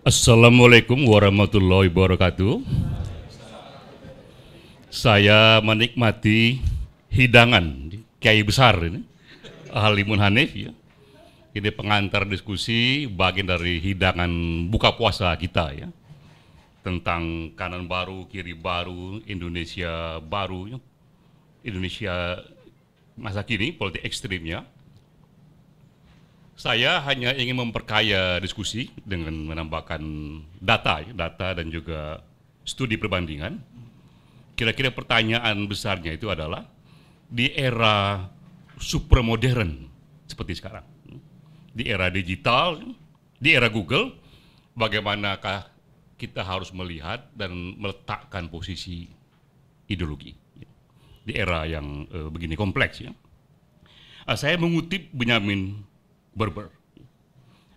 Assalamualaikum warahmatullahi wabarakatuh. Saya menikmati hidangan Kiai Besar ini, Halimun Hanif ya. Ini pengantar diskusi bagian dari hidangan buka puasa kita ya. Tentang kanan baru, kiri baru, Indonesia baru ya. Indonesia masa kini, politik ekstrimnya. Saya hanya ingin memperkaya diskusi dengan menambahkan data dan juga studi perbandingan. Kira-kira pertanyaan besarnya itu adalah di era super modern seperti sekarang, di era digital, di era Google, bagaimanakah kita harus melihat dan meletakkan posisi ideologi di era yang begini kompleks ya. Saya mengutip Benjamin Barber.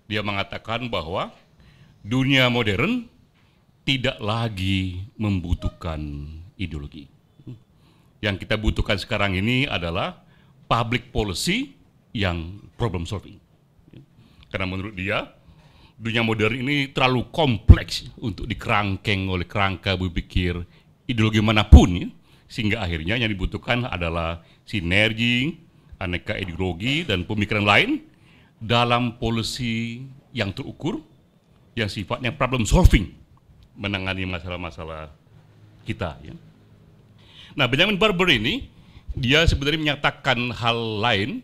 Dia mengatakan bahwa dunia modern tidak lagi membutuhkan ideologi. Yang kita butuhkan sekarang ini adalah public policy yang problem solving. Karena menurut dia, dunia modern ini terlalu kompleks untuk dikerangkeng oleh kerangka berpikir ideologi manapun, ya, sehingga akhirnya yang dibutuhkan adalah sinergi, aneka ideologi, dan pemikiran lain dalam policy yang terukur, yang sifatnya problem solving, menangani masalah-masalah kita. Ya. Nah, Benjamin Barber ini, dia sebenarnya menyatakan hal lain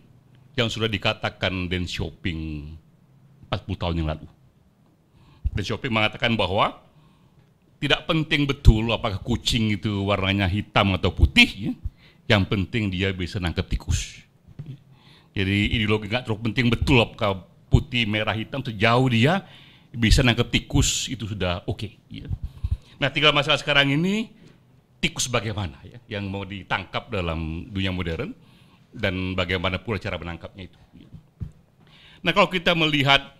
yang sudah dikatakan Deng Xiaoping 40 tahun yang lalu. Deng Xiaoping mengatakan bahwa tidak penting betul apakah kucing itu warnanya hitam atau putih, ya. Yang penting dia bisa nangkep tikus. Jadi ideologi nggak terlalu penting betul apakah putih, merah, hitam, sejauh dia bisa nangkep tikus itu sudah oke. Ya. Nah, tinggal masalah sekarang ini tikus bagaimana ya yang mau ditangkap dalam dunia modern dan bagaimana pula cara menangkapnya itu. Ya. Nah, kalau kita melihat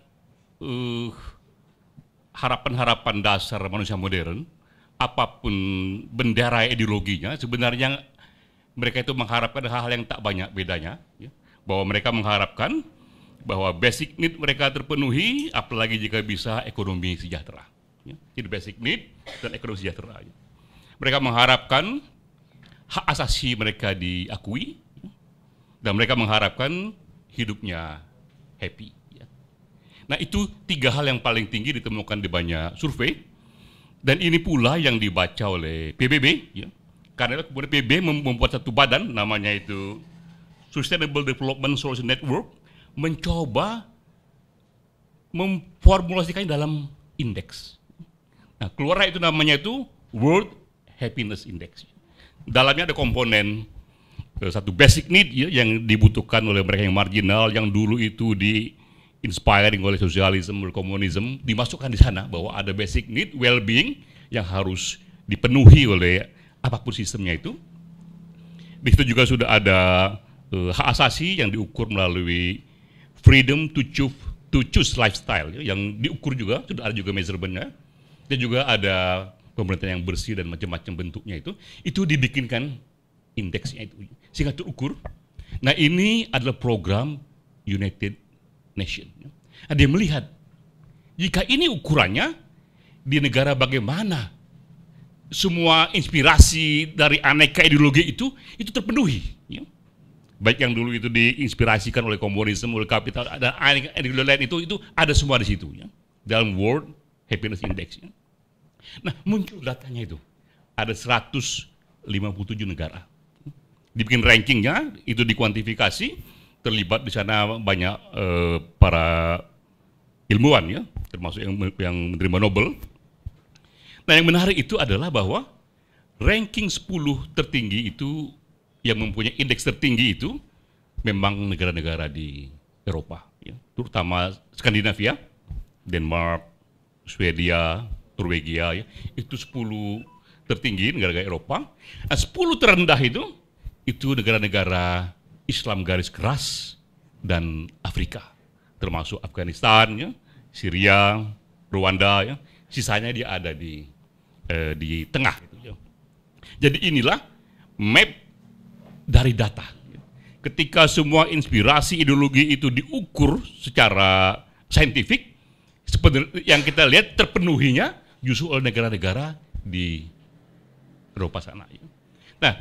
harapan-harapan dasar manusia modern, apapun bendera ideologinya, sebenarnya mereka itu mengharapkan hal-hal yang tak banyak bedanya. Ya. Bahwa mereka mengharapkan bahwa basic need mereka terpenuhi, apalagi jika bisa ekonomi sejahtera. Ya. Jadi basic need dan ekonomi sejahtera. Ya. Mereka mengharapkan hak asasi mereka diakui, ya. Dan mereka mengharapkan hidupnya happy. Ya. Nah, itu tiga hal yang paling tinggi ditemukan di banyak survei, dan ini pula yang dibaca oleh PBB. Ya. Karena kemudian PBB membuat satu badan, namanya itu Sustainable Development Solution Network, mencoba memformulasikannya dalam indeks. Nah, keluar itu namanya itu World Happiness Index. Dalamnya ada komponen satu basic need ya, yang dibutuhkan oleh mereka yang marginal, yang dulu itu di-inspiring oleh sosialisme, oleh komunisme, dimasukkan di sana bahwa ada basic need, well-being yang harus dipenuhi oleh apapun sistemnya itu. Di situ juga sudah ada hak asasi yang diukur melalui freedom to choose lifestyle, ya, yang diukur juga, sudah ada juga measurementnya, dan juga ada pemerintahan yang bersih dan macam-macam bentuknya itu dibikinkan indeksnya itu, sehingga terukur. Nah, ini adalah program United Nations. Nah, dia melihat, jika ini ukurannya, di negara bagaimana semua inspirasi dari aneka ideologi itu terpenuhi. Ya. Baik yang dulu itu diinspirasikan oleh komunisme, oleh kapital, ada ideologi lain itu ada semua di situ ya, dalam World Happiness Index. Ya. Nah, muncul datanya itu, ada 157 negara. Dibikin rankingnya, itu dikuantifikasi, terlibat di sana banyak para ilmuwan ya, termasuk yang menerima Nobel. Nah, yang menarik itu adalah bahwa ranking 10 tertinggi itu yang mempunyai indeks tertinggi itu memang negara-negara di Eropa, ya, terutama Skandinavia, Denmark, Swedia, Norwegia, ya, itu 10 tertinggi negara-negara Eropa. Nah, 10 terendah itu negara-negara Islam garis keras dan Afrika, termasuk Afghanistan, ya, Syria, Rwanda, ya, sisanya dia ada di tengah. Gitu, ya. Jadi inilah map dari data. Ketika semua inspirasi ideologi itu diukur secara saintifik, sebenarnya yang kita lihat terpenuhinya justru oleh negara-negara di Eropa sana. Ya. Nah,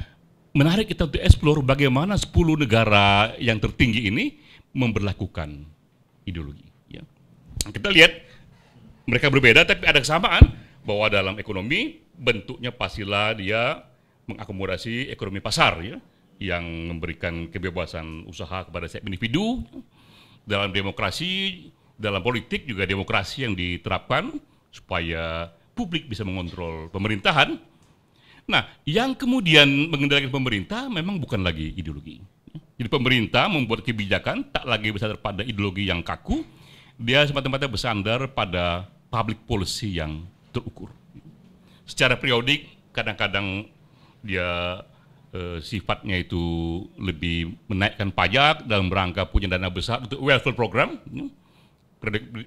menarik kita untuk explore bagaimana 10 negara yang tertinggi ini memberlakukan ideologi. Ya. Kita lihat mereka berbeda, tapi ada kesamaan bahwa dalam ekonomi bentuknya pastilah dia mengakomodasi ekonomi pasar, ya, yang memberikan kebebasan usaha kepada setiap individu. Dalam demokrasi, dalam politik juga demokrasi yang diterapkan supaya publik bisa mengontrol pemerintahan. Nah, yang kemudian mengendalikan pemerintah memang bukan lagi ideologi. Jadi pemerintah membuat kebijakan tak lagi bersandar pada ideologi yang kaku, dia semata-mata bersandar pada public policy yang terukur. Secara periodik, kadang-kadang dia sifatnya itu lebih menaikkan pajak dalam rangka punya dana besar untuk welfare program.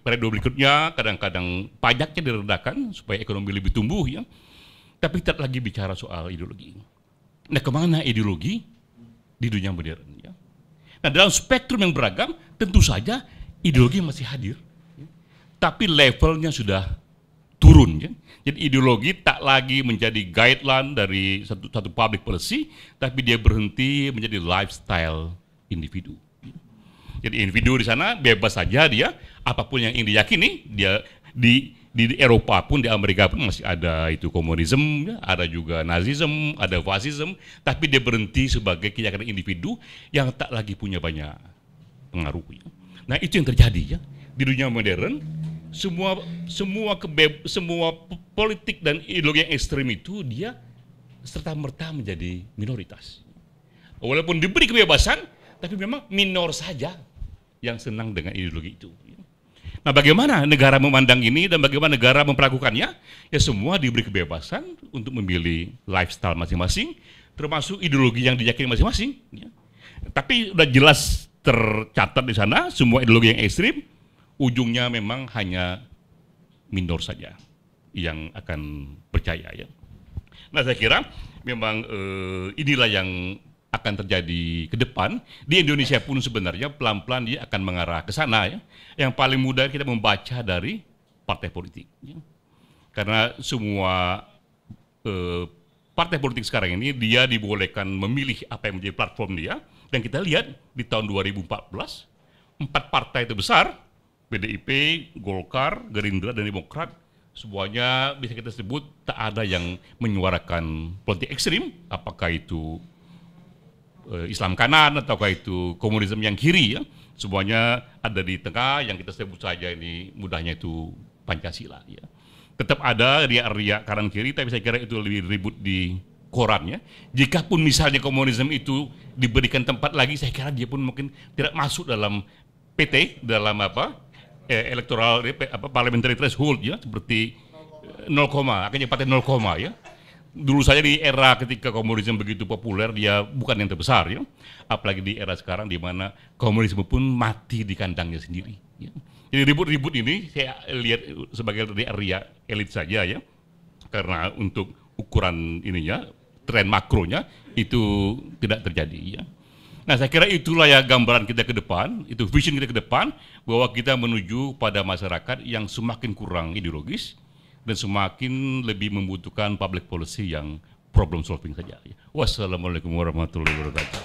Periode berikutnya kadang-kadang pajaknya direndahkan supaya ekonomi lebih tumbuh, ya. Tapi tidak lagi bicara soal ideologi. Nah, kemana ideologi di dunia modern? Ya? Nah, dalam spektrum yang beragam, tentu saja ideologi masih hadir, ya. Tapi levelnya sudah turun. Ya? Jadi ideologi tak lagi menjadi guideline dari satu public policy, tapi dia berhenti menjadi lifestyle individu. Ya? Jadi individu di sana bebas saja dia, apapun yang ingin diyakini, dia di Eropa pun, di Amerika pun masih ada itu komunisme, ya, ada juga nazisme, ada fasisme, tapi dia berhenti sebagai keyakinan individu yang tak lagi punya banyak pengaruh. Ya. Nah, itu yang terjadi, ya, di dunia modern. Semua politik dan ideologi yang ekstrem itu dia serta-merta menjadi minoritas. Walaupun diberi kebebasan, tapi memang minor saja yang senang dengan ideologi itu. Nah, bagaimana negara memandang ini dan bagaimana negara memperlakukannya? Ya, semua diberi kebebasan untuk memilih lifestyle masing-masing, termasuk ideologi yang diyakini masing-masing. Ya. Tapi sudah jelas tercatat di sana, semua ideologi yang ekstrim, ujungnya memang hanya minor saja yang akan percaya. Ya. Nah, saya kira memang inilah yang akan terjadi ke depan. Di Indonesia pun sebenarnya pelan-pelan dia akan mengarah ke sana. Ya. Yang paling mudah kita membaca dari partai politik. Ya. Karena semua partai politik sekarang ini dia dibolehkan memilih apa yang menjadi platform dia. Dan kita lihat di tahun 2014, 4 partai itu besar, PDIP, Golkar, Gerindra, dan Demokrat, semuanya bisa kita sebut tak ada yang menyuarakan politik ekstrim, apakah itu Islam kanan ataukah itu komunisme yang kiri, ya. Semuanya ada di tengah yang kita sebut saja ini mudahnya itu Pancasila, ya. Tetap ada riak-riak kanan kiri, tapi saya kira itu lebih ribut di korannya. Jikapun misalnya komunisme itu diberikan tempat lagi, saya kira dia pun mungkin tidak masuk dalam PT, dalam electoral parliamentary threshold, ya, seperti 0, akhirnya partai 0, ya. Dulu saja di era ketika komunisme begitu populer, dia bukan yang terbesar, ya. Apalagi di era sekarang di mana komunisme pun mati di kandangnya sendiri. Ya. Jadi ribut-ribut ini saya lihat sebagai ria elit saja, ya. Karena untuk ukuran ininya, tren makronya itu tidak terjadi, ya. Nah, saya kira itulah ya gambaran kita ke depan, itu vision kita ke depan, bahwa kita menuju pada masyarakat yang semakin kurang ideologis, dan semakin lebih membutuhkan public policy yang problem solving saja. Wassalamualaikum warahmatullahi wabarakatuh.